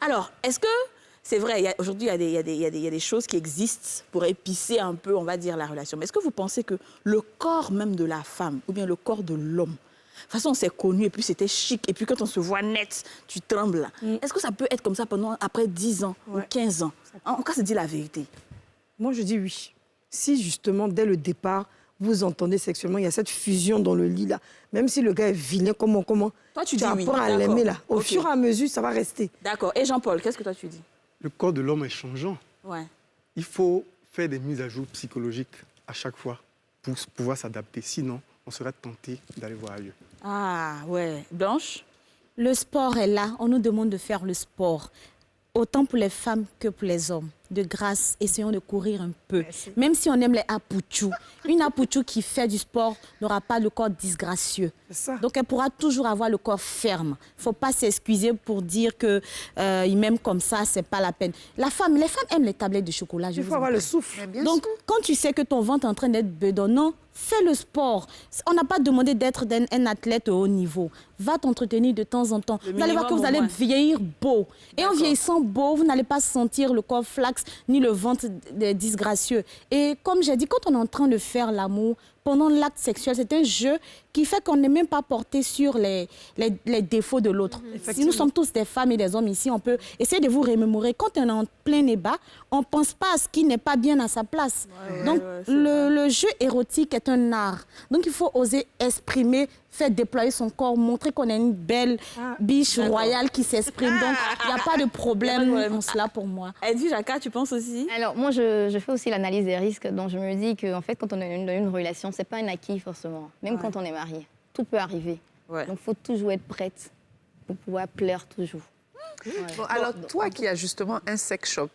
Alors, est-ce que c'est vrai, aujourd'hui, il y a des choses qui existent pour épicer un peu, on va dire, la relation. Mais est-ce que vous pensez que le corps même de la femme ou bien le corps de l'homme, de toute façon, on s'est connus et puis c'était chic. Et puis quand on se voit net, tu trembles. Est-ce que ça peut être comme ça après 10 ans ou 15 ans? En cas, c'est dit la vérité. Moi, je dis oui. Si, justement, dès le départ, vous entendez sexuellement, il y a cette fusion dans le lit, là. Même si le gars est vilain, comment toi, tu dis oui. apprends à l'aimer, là. Au fur et à mesure, ça va rester. D'accord. Et Jean-Paul, qu'est-ce que toi, tu dis? Le corps de l'homme est changeant. Ouais. Il faut faire des mises à jour psychologiques à chaque fois pour pouvoir s'adapter. Sinon, on serait tenté d'aller voir ailleurs. Ah, ouais. Blanche? Le sport est là. On nous demande de faire le sport. Autant pour les femmes que pour les hommes. De grâce, essayons de courir un peu. Merci. Même si on aime les apouchous. Une apouchou qui fait du sport n'aura pas le corps disgracieux. C'est ça. Donc, elle pourra toujours avoir le corps ferme. Il ne faut pas s'excuser pour dire qu'il m'aime comme ça, ce n'est pas la peine. Les femmes aiment les tablettes de chocolat. Il faut avoir le souffle. Donc, quand tu sais que ton ventre est en train d'être bedonnant, fais le sport. On n'a pas demandé d'être un athlète au haut niveau. Va t'entretenir de temps en temps. Vous allez voir que vous allez vieillir beau. Et en vieillissant beau, vous n'allez pas sentir le corps flax ni le ventre disgracieux. Et comme j'ai dit, quand on est en train de faire l'amour, pendant l'acte sexuel, c'est un jeu qui fait qu'on n'est même pas porté sur les défauts de l'autre. Si nous sommes tous des femmes et des hommes ici, on peut essayer de vous remémorer. Quand on est en plein débat, on ne pense pas à ce qui n'est pas bien à sa place. Donc, le jeu érotique est un art. Donc, il faut oser exprimer, faire déployer son corps, montrer qu'on est une belle biche royale qui s'exprime. Donc, il n'y a pas de problème en cela pour moi. Edwige, Jacques, tu penses aussi? Alors, moi, je fais aussi l'analyse des risques. Donc, je me dis qu'en fait, quand on est dans une relation, ce n'est pas un acquis forcément. Même quand on est marié. Tout peut arriver. Donc, il faut toujours être prête pour pouvoir plaire toujours. Bon, alors, toi qui as justement un sex shop,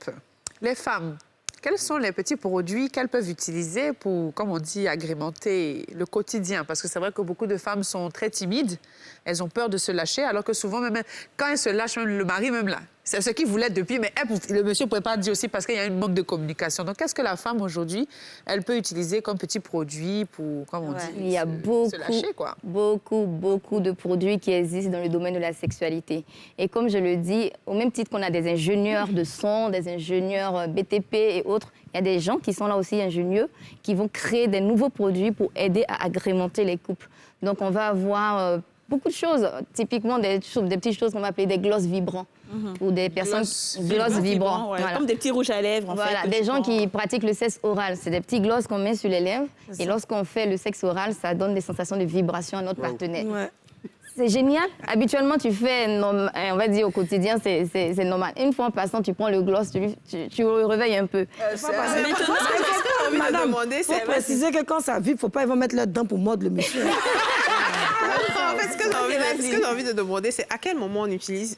les femmes, quels sont les petits produits qu'elles peuvent utiliser pour, comme on dit, agrémenter le quotidien? Parce que c'est vrai que beaucoup de femmes sont très timides. Elles ont peur de se lâcher, alors que souvent, même quand elles se lâchent, même le mari, même là, c'est ce qu'il voulait depuis, mais le monsieur ne pouvait pas dire aussi parce qu'il y a une manque de communication. Donc, qu'est-ce que la femme, aujourd'hui, elle peut utiliser comme petit produit pour, comme on dit, il y a se lâcher, quoi? beaucoup de produits qui existent dans le domaine de la sexualité. Et comme je le dis, au même titre qu'on a des ingénieurs de son, des ingénieurs BTP et autres, il y a des gens qui sont là aussi ingénieux, qui vont créer des nouveaux produits pour aider à agrémenter les couples. Donc, on va avoir beaucoup de choses, typiquement des petites choses qu'on va appeler des glosses vibrants. Ou des personnes gloss vibrants. Voilà. Comme des petits rouges à lèvres. Voilà, des gens qui pratiquent le sexe oral. C'est des petits glosses qu'on met sur les lèvres. Et lorsqu'on fait le sexe oral, ça donne des sensations de vibration à notre partenaire. Ouais. C'est génial. Habituellement, tu fais, on va dire au quotidien, c'est normal. Une fois en passant, tu prends le gloss, tu le réveilles un peu. Madame, il faut préciser que quand ça vibre, il ne faut pas mettre leurs dents pour mordre le monsieur. En fait, ce que j'ai envie de demander, c'est à quel moment on utilise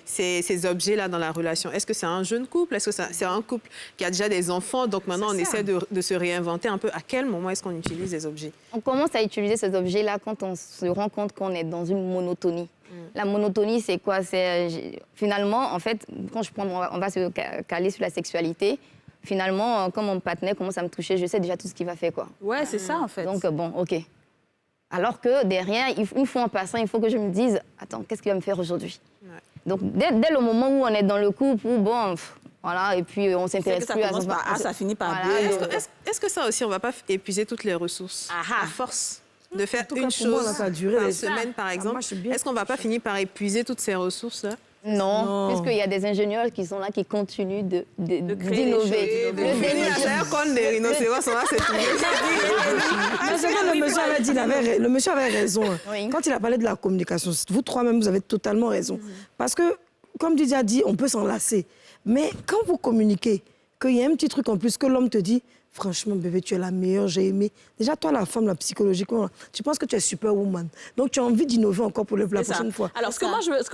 ces objets-là dans la relation? Est-ce que c'est un jeune couple? Est-ce que c'est un couple qui a déjà des enfants? Donc maintenant, on essaie de se réinventer un peu. À quel moment est-ce qu'on utilise ces objets? On commence à utiliser ces objets-là quand on se rend compte qu'on est dans une monotonie. La monotonie, c'est quoi? C'est finalement, en fait, quand on va se caler sur la sexualité, finalement, quand mon partenaire commence à me toucher, je sais déjà tout ce qu'il va faire, quoi. Ouais, c'est ça, en fait. Donc, bon, OK. Alors que derrière, une fois en passant, il faut que je me dise, attends, qu'est-ce qu'il va me faire aujourd'hui? Donc, dès le moment où on est dans le couple, où bon, voilà, et puis on s'intéresse plus à ça. Ça finit par voilà. Est-ce que ça aussi, on ne va pas épuiser toutes les ressources à force de faire une chose par semaine, par exemple? Est-ce qu'on ne va pas finir par épuiser toutes ces ressources-là? Non, puisqu'il y a des ingénieurs qui sont là, qui continuent d'innover. D'ailleurs, quand les rhinocéros sont là, c'est tout. Le monsieur avait raison. Oui. Quand il a parlé de la communication, vous trois même, vous avez totalement raison. Parce que, comme Didier a dit, on peut s'enlacer. Mais quand vous communiquez, qu'il y a un petit truc en plus, que l'homme te dit, franchement, bébé, tu es la meilleure, j'ai aimé. Déjà, toi, la femme, psychologiquement, tu penses que tu es superwoman. Donc, tu as envie d'innover encore pour la prochaine fois. Alors, ce que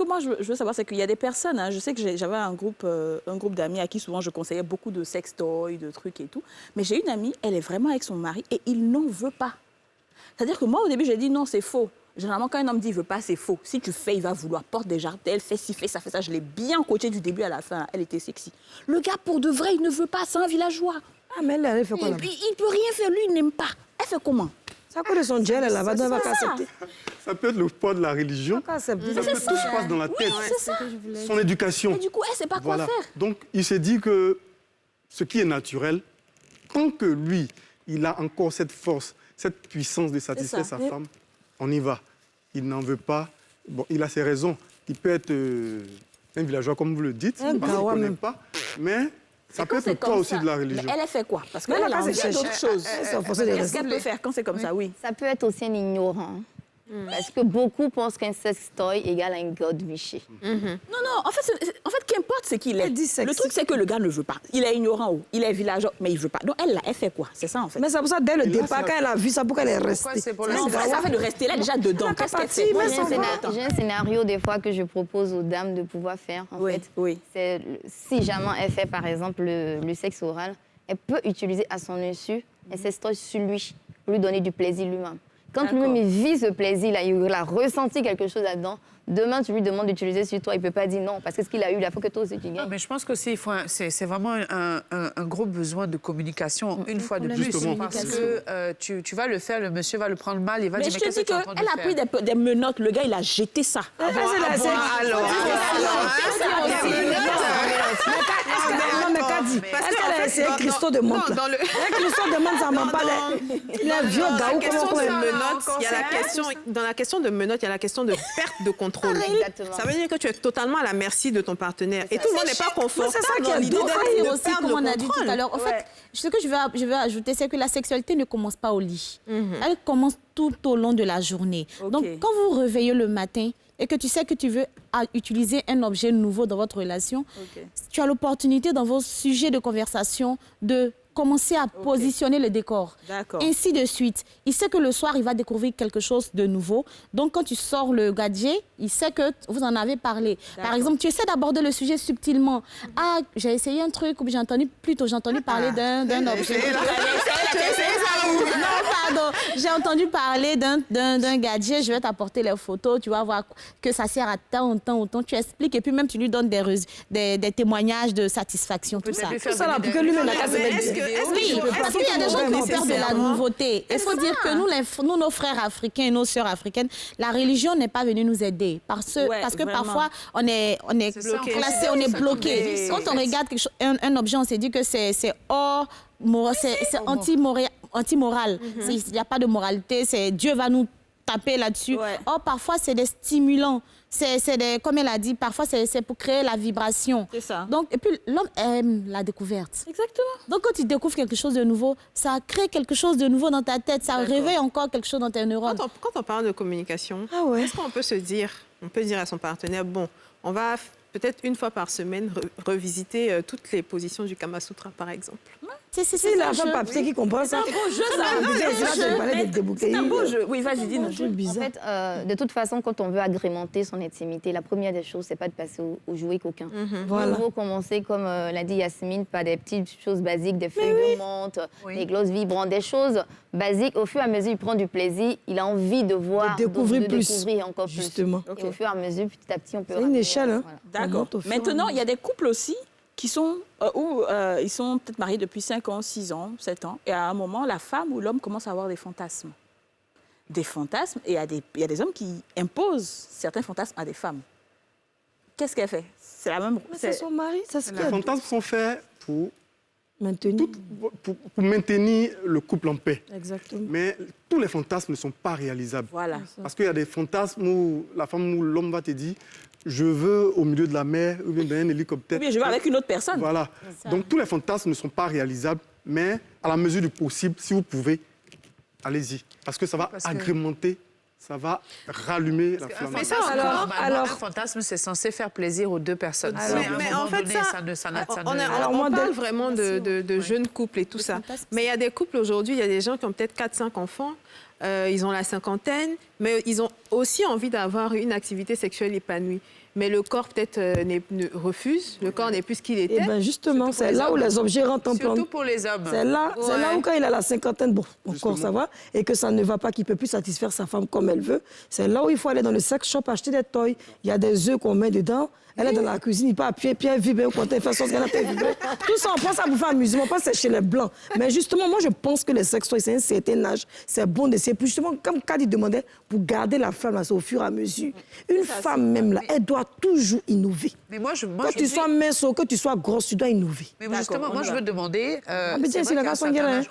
moi, je veux savoir, c'est qu'il y a des personnes, je sais que j'avais un groupe d'amis à qui souvent je conseillais beaucoup de sextoys, de trucs et tout. Mais j'ai une amie, elle est vraiment avec son mari et il n'en veut pas. C'est-à-dire que moi, au début, j'ai dit non, c'est faux. Généralement, quand un homme dit il veut pas, c'est faux. Si tu fais, il va vouloir. Porte des jartelles, fais ci, fais ça, fais ça. Je l'ai bien coachée du début à la fin. Elle était sexy. Le gars, pour de vrai, il ne veut pas. C'est un villageois. Ah, mais elle fait quoi là-bas? Il peut rien faire. Lui, il n'aime pas. Elle fait comment? Ça cause de son gel, elle va donc accepter. Ça peut être le poids de la religion. Ça peut tout se passe dans la tête. Son éducation. Et du coup, elle ne sait pas quoi faire. Donc, il s'est dit que ce qui est naturel, tant que lui, il a encore cette force, cette puissance de satisfaire sa femme, on y va. Il n'en veut pas. Bon, il a ses raisons. Il peut être un villageois, comme vous le dites. Un gawa même pas. Mais ça peut être le poids aussi de la religion. Mais elle a fait quoi? Parce qu'elle a envie d'autre chose. Qu'est-ce qu'elle peut faire quand c'est comme ça? Oui. Ça peut être aussi un ignorant. Parce que beaucoup pensent qu'un sextoy égale un god wiché. Non, en fait, qu'importe ce qu'il est. dit sexy. Le truc, c'est que le gars ne veut pas. Il est ignorant ou il est villageois, mais il ne veut pas. Donc, elle fait quoi? C'est ça, en fait. Mais c'est pour ça, dès le départ, quand elle a vu ça, pourquoi elle est restée? c'est pour Non, ça fait de rester là déjà dedans. Qu'est-ce qu'elle fait? J'ai un scénario des fois que je propose aux dames de pouvoir faire. En fait, c'est si jamais elle fait par exemple le sexe oral, elle peut utiliser à son insu un sextoy sur lui pour lui donner du plaisir lui-même. Quand lui-même il vit ce plaisir-là, il a ressenti quelque chose là-dedans. Demain, tu lui demandes d'utiliser sur toi, il ne peut pas dire non, parce que ce qu'il a eu, il faut que toi aussi tu gagnes. Mais je pense que c'est vraiment un gros besoin de communication, une fois de plus. Parce que tu vas le faire, le monsieur va le prendre mal, il va dire, mais je te dis qu'elle a pris des menottes, le gars, il a jeté ça. C'est un cristaux de menthe. Un cristaux de menthe, ça m'a pas l'air vieux gaou. Dans la question de menottes, il y a la question de perte de contrôle. Ça veut dire que tu es totalement à la merci de ton partenaire. Et tout le monde n'est pas confortable. C'est ça dans l'idée de aussi, perdre comme on le a dit tout à l'heure. En fait, ce que je veux ajouter, c'est que la sexualité ne commence pas au lit. Elle commence tout au long de la journée. Donc, quand vous vous réveillez le matin et que tu sais que tu veux utiliser un objet nouveau dans votre relation, tu as l'opportunité dans vos sujets de conversation de commencer à positionner le décor. Ainsi de suite. Il sait que le soir, il va découvrir quelque chose de nouveau. Donc, quand tu sors le gadget, il sait que vous en avez parlé. Par exemple, tu essaies d'aborder le sujet subtilement. Ah, j'ai essayé un truc, ou j'ai entendu parler d'un objet. Non, pardon. J'ai entendu parler d'un gadget, je vais t'apporter les photos, tu vas voir que ça sert à tant. Tu expliques et puis même tu lui donnes des témoignages de satisfaction, tout ça. Tout ça là, pour que lui-même oui, parce qu'il y a des gens qui ont peur de la nouveauté. Il faut dire que nous, nos frères africains et nos sœurs africaines, la religion n'est pas venue nous aider. Parce que parfois, on est classé, on est bloqué. Quand on regarde un objet, on s'est dit que c'est hors, c'est anti-moral. Il n'y a pas de moralité, Dieu va nous taper là-dessus. Or, parfois, c'est des stimulants. Comme elle a dit, parfois, c'est pour créer la vibration. C'est ça. Donc, et puis, l'homme aime la découverte. Exactement. Donc, quand tu découvres quelque chose de nouveau, ça crée quelque chose de nouveau dans ta tête. Ça réveille encore quelque chose dans tes neurones. Quand on parle de communication, est-ce qu'on peut se dire, on peut dire à son partenaire, bon, on va peut-être une fois par semaine revisiter toutes les positions du Kama Sutra, par exemple. C'est la femme papier qui comprend ça. C'est un beau jeu, ça. C'est un beau jeu. Oui, vas-y, dis-nous. En fait, de toute façon, quand on veut agrémenter son intimité, la première des choses, c'est pas de passer au jouet coquin. Voilà. Il faut commencer, comme l'a dit Yasmine, par des petites choses basiques, des feuilles de menthe, des glosses vibrantes, des choses basiques. Au fur et à mesure, il prend du plaisir, il a envie de voir, de découvrir encore justement. plus. Et au fur et à mesure, petit à petit, on peut... C'est une échelle, hein. Voilà. D'accord. Maintenant, il y a des couples aussi qui sont, ils sont peut-être mariés depuis 5 ans, 6 ans, 7 ans, et à un moment, la femme ou l'homme commence à avoir des fantasmes. Des fantasmes, et il y a des hommes qui imposent certains fantasmes à des femmes. Qu'est-ce qu'elle fait? C'est la même... C'est son mari, ça se Les fantasmes sont faits pour maintenir. Pour maintenir le couple en paix. Exactement. Mais tous les fantasmes ne sont pas réalisables. Voilà. Parce qu'il y a des fantasmes où la femme ou l'homme va te dire je veux au milieu de la mer ou bien dans un hélicoptère. Oui, je veux avec une autre personne. Voilà. Donc tous les fantasmes ne sont pas réalisables, mais à la mesure du possible, si vous pouvez, allez-y. Parce que ça va agrémenter, ça va rallumer la flamme. Mais ça, alors, un fantasme, c'est censé faire plaisir aux deux personnes. Mais en fait, on parle vraiment de jeunes couples et tout ça. Mais il y a des couples aujourd'hui, il y a des gens qui ont peut-être 4-5 enfants, ils ont la cinquantaine, mais ils ont aussi envie d'avoir une activité sexuelle épanouie. Mais le corps peut-être refuse, le corps n'est plus ce qu'il était. Et bien justement, c'est là où les objets rentrent en plan. Surtout pour les hommes. C'est là où quand il a la cinquantaine, bon, encore ça va, et que ça ne va pas, qu'il ne peut plus satisfaire sa femme comme elle veut, c'est là où il faut aller dans le sex shop acheter des toys. Il y a des œufs qu'on met dedans. Elle est dans la cuisine, il peut appuyer, puis elle vibre, quand elle fait sauce, elle fait vibrer. Tout ça, on pense à vous faire amusement, on pense que c'est chez les Blancs. Mais justement, moi, je pense que les sextoys, c'est un certain âge, c'est bon d'essayer. Puis justement, comme Kadi demandait, pour garder la flamme, là, c'est au fur et à mesure. Une femme même, là, elle doit toujours innover. Mais moi, que tu sois mince ou que tu sois grosse, tu dois innover. Mais justement, moi, je veux demander...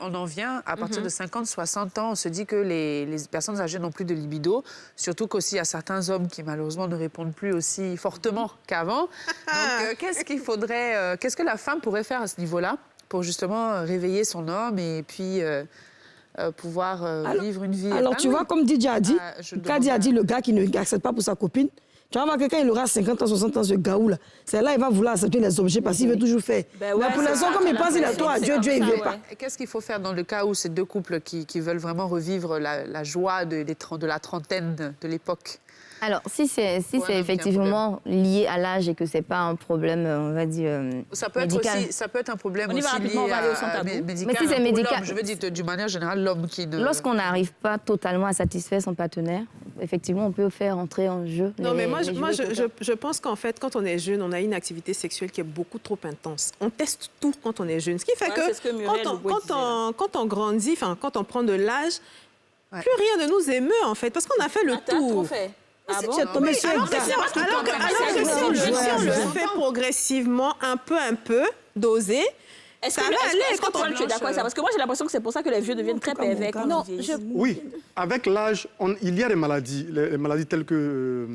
on en vient, à partir de 50, 60 ans, on se dit que les personnes âgées n'ont plus de libido, surtout qu'aussi, il y a certains hommes qui, malheureusement, ne répondent plus aussi fortement qu'avant. Donc, qu'est-ce que la femme pourrait faire à ce niveau-là pour justement réveiller son homme et puis pouvoir vivre une vie... Alors, tu vois, comme Didier a dit, Kadi a dit, le gars qui ne accepte pas pour sa copine, tu vas voir que quand il aura 50 ans, 60 ans, ce gars-là, c'est là il va vouloir accepter les objets parce qu'il veut toujours faire. Mais pour l'instant, comme il pense, il a toi à Dieu, il ne veut pas. Qu'est-ce qu'il faut faire dans le cas où c'est deux couples qui veulent vraiment revivre la joie de la trentaine de l'époque? Alors, si c'est effectivement lié à l'âge et que c'est pas un problème, on va dire, ça peut médical. ça peut être un problème aussi rapidement, on va aller au centre médical. Mais si c'est médical... Je veux dire, d'une manière générale, l'homme qui ne... Lorsqu'on n'arrive pas totalement à satisfaire son partenaire, effectivement, on peut faire entrer en jeu. Non, mais moi, je pense qu'en fait, quand on est jeune, on a une activité sexuelle qui est beaucoup trop intense. On teste tout quand on est jeune. Ce qui fait quand on grandit, quand on prend de l'âge, plus rien ne nous émeut, en fait, parce qu'on a fait le tour. Ah bon? Alors que si on le fait progressivement, un peu, dosé, est-ce que tu es d'accord avec ça? Parce que moi, j'ai l'impression que c'est pour ça que les vieux deviennent très pervers. Oui, avec l'âge, il y a des maladies, les maladies telles que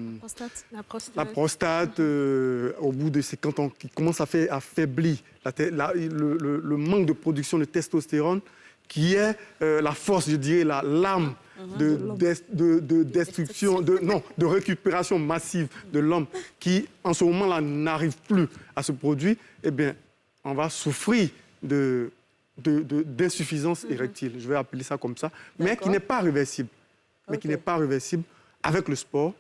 la prostate, au bout de 50 ans, qui commence à affaiblir le manque de production de testostérone, qui est la force, je dirais, l'âme de destruction, de récupération massive de l'homme qui, en ce moment-là, n'arrive plus à se produire, eh bien, on va souffrir d'insuffisance érectile, je vais appeler ça comme ça, mais qui n'est pas réversible. Mais qui n'est pas réversible avec le sport,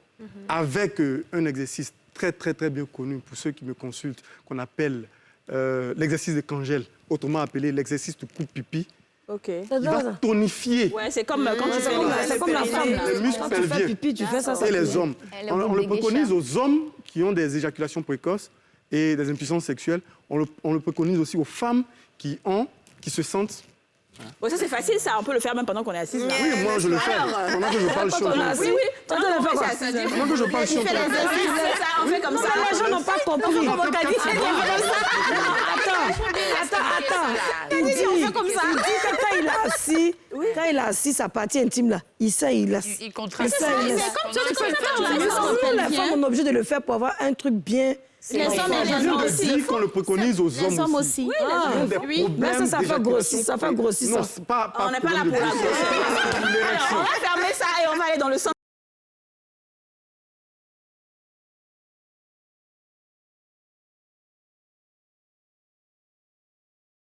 avec un exercice très, très, très bien connu pour ceux qui me consultent, qu'on appelle l'exercice de Kegel, autrement appelé l'exercice de coupe-pipi. Okay. Il va tonifier. Ouais, c'est comme quand tu fais la femme. Les muscles pelviens et les hommes. On le préconise aux hommes qui ont des éjaculations précoces et des impuissances sexuelles. On le préconise aussi aux femmes qui se sentent... Ouais, ça c'est facile, ça. On peut le faire même pendant qu'on est assis. Oui, moi je le fais. Pendant que je parle chiant. Oui, pendant que je parle chiant. On fait comme ça. Les gens n'ont pas compris. Attends. Il dit que quand il est assis, sa partie intime là, il contracte. C'est comme tu peux faire. La femme, on est obligé de le faire pour avoir un truc bien. Les hommes aussi. Qu'on le préconise aux hommes aussi. Oui, mais ça fait grossir, ça fait grossir. Non, pas on n'est pas là pour la grossir. On va fermer ça et on va aller dans le centre.